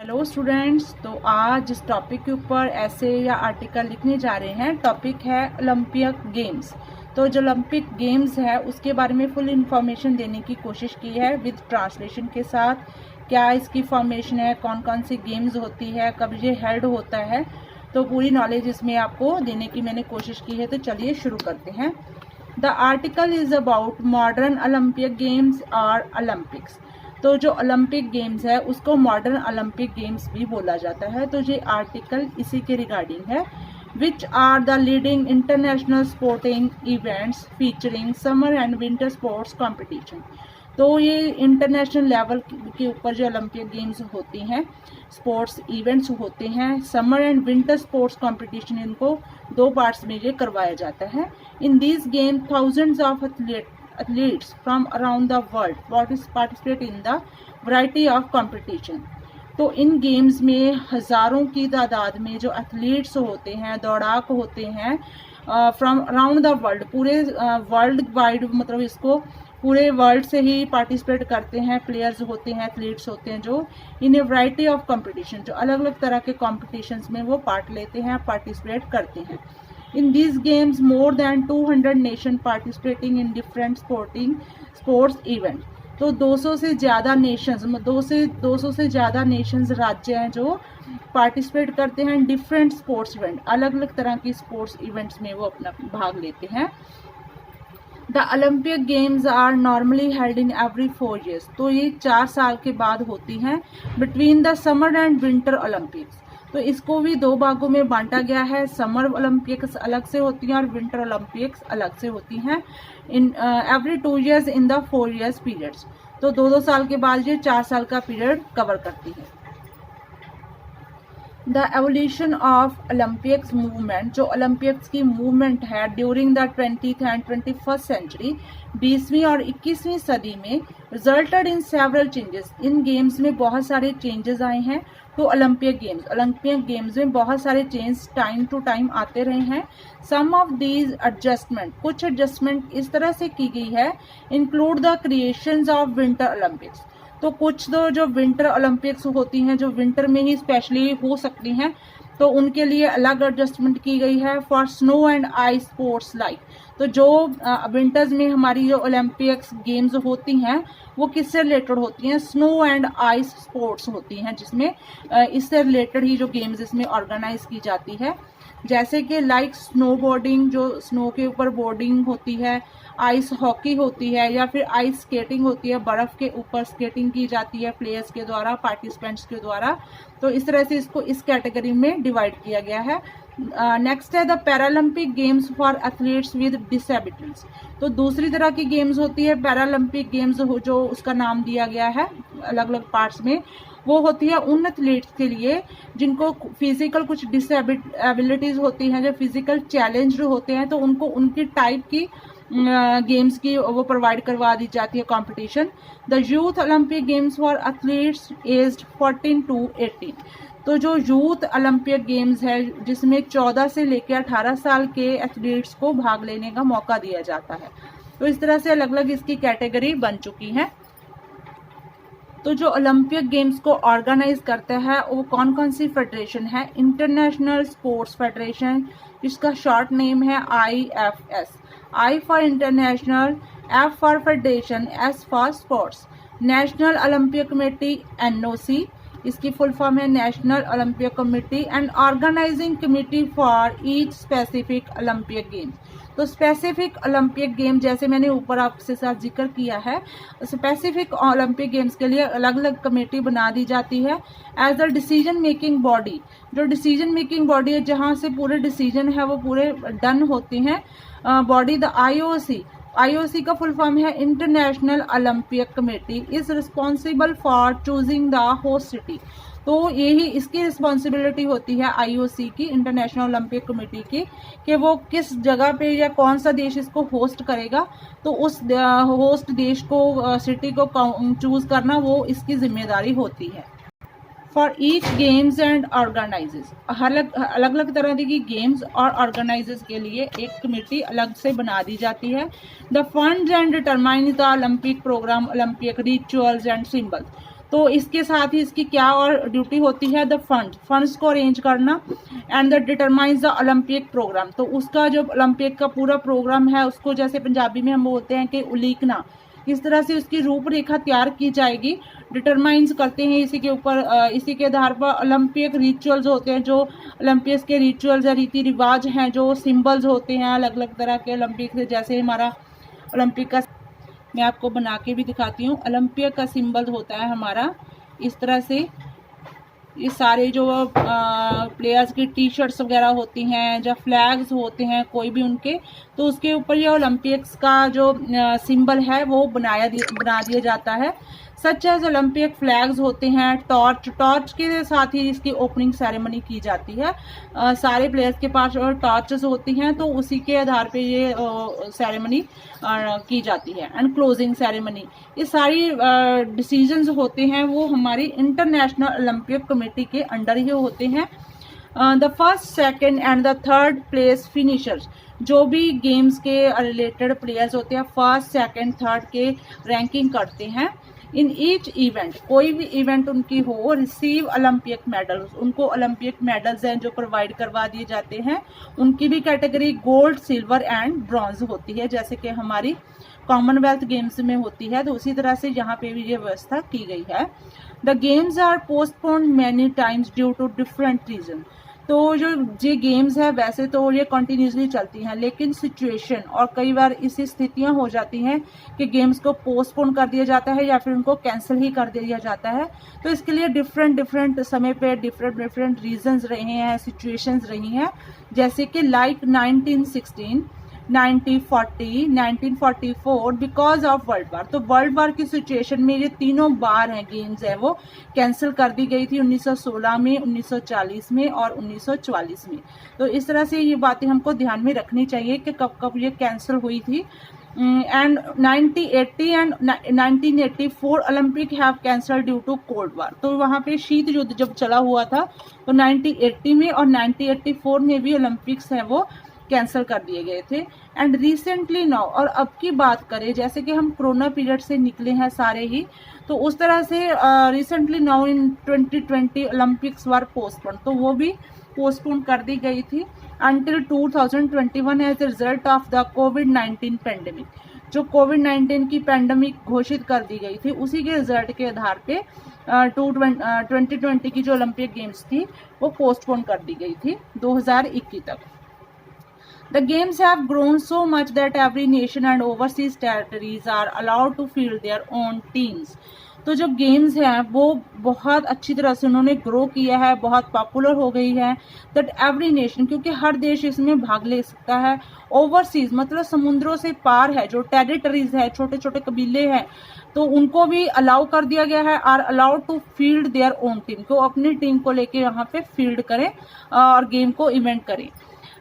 Hello students, तो आज जिस टॉपिक के ऊपर ऐसे या आर्टिकल लिखने जा रहे हैं, टॉपिक है ओलंपिक गेम्स। तो जो ओलंपिक गेम्स है उसके बारे में फुल इंफॉर्मेशन देने की कोशिश की है विद ट्रांसलेशन के साथ। क्या इसकी फॉर्मेशन है, कौन कौन सी गेम्स होती है, कब ये हेल्ड होता है, तो पूरी नॉलेज इसमें आपको देने की मैंने कोशिश की है। तो चलिए शुरू करते हैं। The article is about modern Olympic games और ओलंपिक्स। तो जो ओलंपिक गेम्स है उसको मॉडर्न ओलंपिक गेम्स भी बोला जाता है। तो ये आर्टिकल इसी के रिगार्डिंग है। Which are the leading international sporting events featuring summer and winter sports competition. तो ये इंटरनेशनल लेवल के ऊपर जो ओलंपिक गेम्स होती हैं, स्पोर्ट्स इवेंट्स होते हैं, summer and winter sports competition, इनको दो पार्ट्स में ये करवाया जाता है। In this game thousands of athletes from around the world participate in the variety of competition। तो इन गेम्स में हजारों की तादाद में जो एथलीट्स होते हैं, दौड़ाक होते हैं, फ्रॉम अराउंड द वर्ल्ड, पूरे वर्ल्ड वाइड, मतलब इसको पूरे वर्ल्ड से ही पार्टिसिपेट करते हैं। प्लेयर्स होते हैं, एथलीट्स होते हैं जो इन ए वैरायटी ऑफ कंपटीशन, जो अलग अलग तरह के कॉम्पिटिशन्स में वो पार्ट लेते हैं, पार्टिसिपेट करते हैं। In these games, more than 200 nations participating in different sports events। तो 200 से ज़्यादा नेशंस, 200 से ज़्यादा नेशंस, राज्य हैं जो पार्टिसिपेट करते हैं डिफरेंट स्पोर्ट्स इवेंट, अलग अलग तरह की स्पोर्ट्स इवेंट्स में वो अपना भाग लेते हैं। The Olympic games are normally held in every 4 years। तो ये 4 साल के बाद होती हैं। Between the summer and winter Olympics, तो इसको भी दो भागों में बांटा गया है। समर ओलंपिक्स अलग से होती हैं और विंटर ओलंपिक्स अलग से होती हैं। In every 2 years in the 4 years periods. तो 2-2 साल के बाद ये 4 साल का पीरियड कवर करती है। The evolution of Olympics movement, जो ओलंपिक्स की मूवमेंट है during the 20th and 21st century, 20वीं और 21वीं सदी में, रिजल्टेड इन सेवरल चेंजेस। इन गेम्स में बहुत सारे चेंजेस आए हैं। तो ओलंपिक गेम्स में बहुत सारे चेंज टाइम टू टाइम आते रहे हैं। सम ऑफ दीज एडजस्टमेंट, कुछ एडजस्टमेंट इस तरह से की गई है, include the creations of winter Olympics. तो कुछ तो जो विंटर ओलंपिक्स होती हैं, जो विंटर में ही स्पेशली हो सकती हैं, तो उनके लिए अलग एडजस्टमेंट की गई है। For snow and ice sports like, तो जो विंटर्स में हमारी जो ओलंपिक्स गेम्स होती हैं वो किससे रिलेटेड होती हैं? स्नो एंड आइस स्पोर्ट्स होती हैं, जिसमें इससे रिलेटेड ही जो गेम्स इसमें ऑर्गेनाइज की जाती है। जैसे कि लाइक स्नो बोर्डिंग, जो स्नो के ऊपर बोर्डिंग होती है, आइस हॉकी होती है, या फिर आइस स्केटिंग होती है, बर्फ़ के ऊपर स्केटिंग की जाती है प्लेयर्स के द्वारा, पार्टिसिपेंट्स के द्वारा। तो इस तरह से इसको इस कैटेगरी में डिवाइड किया गया है। नेक्स्ट है the Paralympic games for athletes with disabilities. तो दूसरी तरह की गेम्स होती है पैरालंपिक गेम्स, जो उसका नाम दिया गया है अलग अलग पार्ट्स में, वो होती है उन एथलीट्स के लिए जिनको फिजिकल कुछ डिसेबिलिटीज होती हैं, जो फिजिकल चैलेंज होते हैं, तो उनको उनकी टाइप की गेम्स की वो प्रोवाइड करवा दी जाती है competition. The youth Olympic games for athletes aged 14 to 18। तो जो यूथ ओलंपिक गेम्स है जिसमें 14 से लेकर 18 साल के एथलीट्स को भाग लेने का मौका दिया जाता है। तो इस तरह से अलग अलग इसकी कैटेगरी बन चुकी है। तो जो ओलंपिक गेम्स को ऑर्गेनाइज करता है वो कौन कौन सी फेडरेशन है? इंटरनेशनल स्पोर्ट्स फेडरेशन, जिसका शॉर्ट नेम है IFS। I for international, F for federation, S for sports. National Olympic committee NOC, इसकी फुल फॉर्म है national Olympic committee, and organising committee for each specific Olympic games. तो specific Olympic game, जैसे मैंने ऊपर आपसे साथ जिक्र किया है, स्पेसिफिक ओलंपिक गेम्स के लिए अलग अलग कमेटी बना दी जाती है। As a decision making body, जो डिसीजन मेकिंग बॉडी है जहाँ से पूरे डिसीजन है वो पूरे डन होते हैं, बॉडी द IOC का फुल फॉर्म है international Olympic committee, is responsible for choosing the host city. तो यही इसकी रिस्पॉन्सिबिलिटी होती है IOC की, इंटरनेशनल ओलंपिक कमेटी की, कि वो किस जगह पे या कौन सा देश इसको होस्ट करेगा, तो उस होस्ट देश को, सिटी को चूज करना वो इसकी जिम्मेदारी होती है। For each games and organises, अलग अलग तरह की गेम्स और ऑर्गेनाइजेस के लिए एक कमेटी अलग से बना दी जाती है। The funds and determine the Olympic programme, Olympic rituals and symbols. तो इसके साथ ही इसकी क्या और ड्यूटी होती है, द फंड्स को अरेंज करना and the determines the Olympic programme. तो उसका जो ओलंपिक का पूरा प्रोग्राम है उसको जैसे पंजाबी में हम बोलते हैं कि उलीकना, इस तरह से उसकी रूपरेखा तैयार की जाएगी, डिटरमाइंस करते हैं इसी के ऊपर। इसी के आधार पर ओलंपिक रिचुअल्स होते हैं, जो ओलंपिक्स के रिचुअल्स या रीति रिवाज हैं, जो सिंबल्स होते हैं अलग अलग तरह के ओलंपिक से। जैसे हमारा ओलंपिक का, मैं आपको बना के भी दिखाती हूँ, ओलंपिक का सिंबल होता है हमारा इस तरह से। ये सारे जो प्लेयर्स की टी शर्ट्स वगैरह होती हैं, जब फ्लैग्स होते हैं कोई भी उनके, तो उसके ऊपर ये ओलंपिक्स का जो सिंबल है वो बना दिया जाता है। सच एज ओलंपिक फ्लैग्स होते हैं, टॉर्च के साथ ही इसकी ओपनिंग सेरेमनी की जाती है। सारे प्लेयर्स के पास टॉर्चेस होती हैं, तो उसी के आधार पे ये सेरेमनी की जाती है। एंड क्लोजिंग सेरेमनी, ये सारी डिसीजंस होते हैं वो हमारी इंटरनेशनल ओलंपिक कमेटी के अंडर ही होते हैं। The first, second and the third place finishers, जो भी गेम्स के रिलेटेड प्लेयर्स होते हैं फर्स्ट, सेकेंड, थर्ड के रैंकिंग करते हैं। इन ईच इवेंट, कोई भी इवेंट उनकी हो, रिसीव ओलंपिक मेडल्स, उनको ओलंपिक मेडल्स हैं जो प्रोवाइड करवा दिए जाते हैं। उनकी भी category gold, silver and bronze होती है, जैसे कि हमारी कॉमनवेल्थ गेम्स में होती है। तो उसी तरह से यहाँ पे भी ये व्यवस्था की गई है। The games are postponed many times due to different reason. तो जो ये गेम्स है वैसे तो ये कंटिन्यूसली चलती हैं, लेकिन सिचुएशन और कई बार ऐसी स्थितियां हो जाती हैं कि गेम्स को पोस्टपोन कर दिया जाता है या फिर उनको कैंसिल ही कर दिया जाता है। तो इसके लिए डिफरेंट समय पे डिफरेंट रीजंस रहे हैं, सिचुएशंस रही हैं। जैसे कि like 1916, 1940, 1944 because of world war. तो वर्ल्ड वार की सिचुएशन में ये तीनों बार हैं गेम्स है वो कैंसिल कर दी गई थी, 1916 में, 1940 में और 1944 में। तो इस तरह से ये बातें हमको ध्यान में रखनी चाहिए कि कब कब ये कैंसिल हुई थी। And 1980 and 1984 Olympic have cancel due to cold war. तो वहाँ पे शीत युद्ध जब चला हुआ था तो 1980 में और 1984 में भी ओलंपिक्स है वो कैंसिल कर दिए गए थे। एंड रिसेंटली नाउ, और अब की बात करें, जैसे कि हम कोरोना पीरियड से निकले हैं सारे ही, तो उस तरह से recently now in 2020 Olympics were postpone, तो वो भी पोस्टपोन कर दी गई थी until 2021 as a result of the कोविड-19 पेंडेमिक। जो कोविड-19 की पेंडेमिक घोषित कर दी गई थी उसी के रिजल्ट के आधार पे 2020 की जो ओलंपिक गेम्स थी वो पोस्टपोन कर दी गई थी 2021 तक। The games have grown so much that every nation and overseas territories are allowed to field their own teams. तो जो गेम्स हैं वो बहुत अच्छी तरह से उन्होंने ग्रो किया है, बहुत पॉपुलर हो गई है। दैट एवरी नेशन, क्योंकि हर देश इसमें भाग ले सकता है। ओवरसीज मतलब समुद्रों से पार है, जो टेरिटरीज है, छोटे छोटे कबीले हैं, तो उनको भी अलाउ कर दिया गया है, are allowed to field their own team, को अपनी टीम को लेके यहाँ पे फील्ड करें और गेम को इवेंट करें।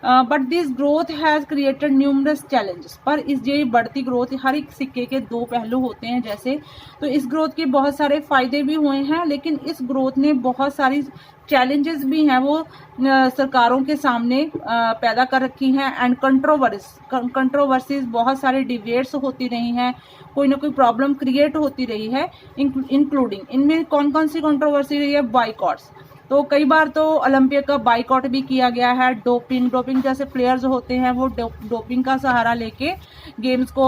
But this growth has created numerous challenges. पर इस ये बढ़ती ग्रोथ, हर एक सिक्के के दो पहलू होते हैं जैसे, तो इस ग्रोथ के बहुत सारे फायदे भी हुए हैं, लेकिन इस ग्रोथ ने बहुत सारी चैलेंजेस भी हैं वो सरकारों के सामने पैदा कर रखी हैं। एंड कंट्रोवर्सीज, बहुत सारी डिबेट्स होती रही हैं, कोई ना कोई प्रॉब्लम क्रिएट होती रही है। इंक्लूडिंग, इनमें कौन कौन सी कंट्रोवर्सी रही है? बाइकॉट्स। तो कई बार तो ओलंपिक का बाइकआउट भी किया गया है। डोपिंग जैसे प्लेयर्स होते हैं वो डोपिंग का सहारा लेके गेम्स को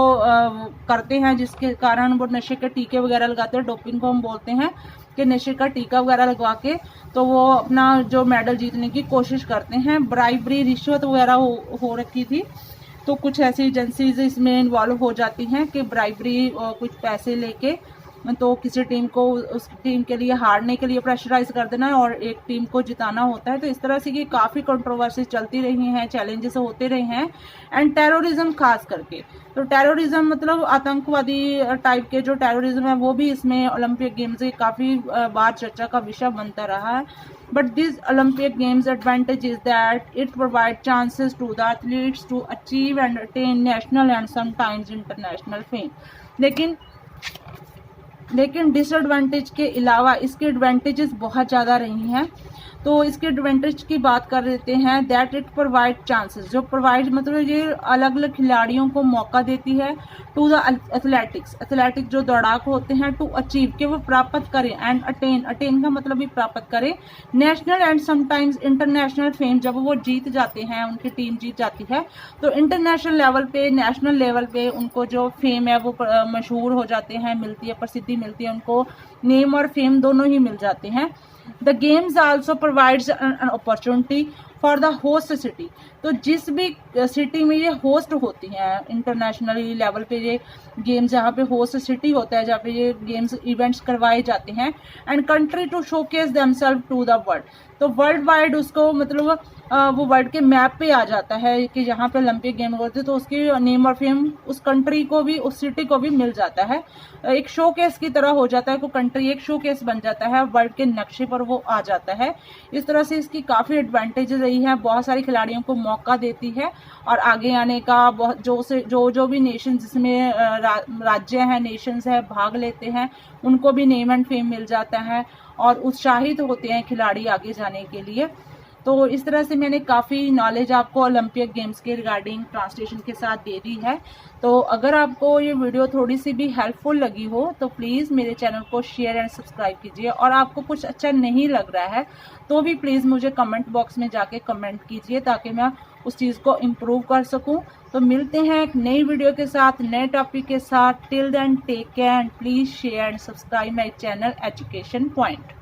करते हैं, जिसके कारण वो नशे के टीके वगैरह लगाते हैं। डोपिंग को हम बोलते हैं कि नशे का टीका वगैरह लगवा के तो वो अपना जो मेडल जीतने की कोशिश करते हैं। ब्राइबरी, रिश्वत वगैरह हो रखी थी, तो कुछ ऐसी एजेंसीज इसमें इन्वॉल्व हो जाती हैं कि ब्राइबरी कुछ पैसे लेके तो किसी टीम को उस टीम के लिए हारने के लिए प्रेशराइज कर देना है और एक टीम को जिताना होता है। तो इस तरह से ये काफ़ी कंट्रोवर्सी चलती रही हैं, चैलेंजेस होते रहे हैं। एंड टेररिज्म खास करके, तो टेररिज्म मतलब आतंकवादी टाइप के जो टेररिज्म है वो भी इसमें ओलंपिक गेम्स से काफ़ी बार चर्चा का विषय बनता रहा है। But this Olympic games advantage is that it provide chances to the athletes to achieve and attain national and sometimes international fame. लेकिन लेकिन डिसएडवांटेज के अलावा इसके एडवांटेजेस बहुत ज़्यादा रही हैं। तो इसके एडवांटेज की बात कर लेते हैं। दैट इट प्रोवाइड चांसेस, जो प्रोवाइड मतलब ये अलग अलग खिलाड़ियों को मौका देती है टू द एथलेटिक्स जो दौड़ाक होते हैं, टू अचीव कि वो प्राप्त करें, एंड अटेन का मतलब भी प्राप्त करें, national and sometimes international fame. जब वो जीत जाते हैं, उनकी टीम जीत जाती है, तो इंटरनेशनल लेवल पे, नेशनल लेवल पे उनको जो फेम है वो मशहूर हो जाते हैं, मिलती है, प्रसिद्धि मिलती है, उनको नेम और फेम दोनों ही मिल जाते हैं। The games also provides an opportunity for the host city। तो जिस भी सिटी में ये होस्ट होती हैं, इंटरनेशनली लेवल पे ये गेम्स, जहाँ पे होस्ट सिटी होता है, जहाँ पे ये गेम्स इवेंट्स करवाए जाते हैं, and country to showcase themself to the world. तो वर्ल्ड वाइड उसको मतलब वो वर्ल्ड के मैप पे आ जाता है कि जहाँ पे ओलंपिक गेम होते हैं, तो उसकी नेम और फेम उस कंट्री को भी, उस सिटी को भी मिल जाता है। एक शोकेस की तरह हो जाता है, को कंट्री एक शोकेस बन जाता है, वर्ल्ड के नक्शे पर वो आ जाता है। इस तरह से इसकी काफ़ी एडवांटेजेस रही है, बहुत सारे खिलाड़ियों को मौका देती है और आगे आने का। बहुत जो भी नेशन जिसमें राज्य हैं, नेशंस है, भाग लेते हैं, उनको भी नेम एंड फेम मिल जाता है और उत्साहित होते हैं खिलाड़ी आगे जाने के लिए। तो इस तरह से मैंने काफ़ी नॉलेज आपको ओलंपिक गेम्स के रिगार्डिंग ट्रांसलेशन के साथ दे दी है। तो अगर आपको ये वीडियो थोड़ी सी भी हेल्पफुल लगी हो तो प्लीज़ मेरे चैनल को शेयर एंड सब्सक्राइब कीजिए, और आपको कुछ अच्छा नहीं लग रहा है तो भी प्लीज़ मुझे कमेंट बॉक्स में जाके कमेंट कीजिए, ताकि मैं उस चीज़ को इम्प्रूव कर सकूं। तो मिलते हैं एक नई वीडियो के साथ, नए टॉपिक के साथ। Till then take care and please share and subscribe my channel Education point.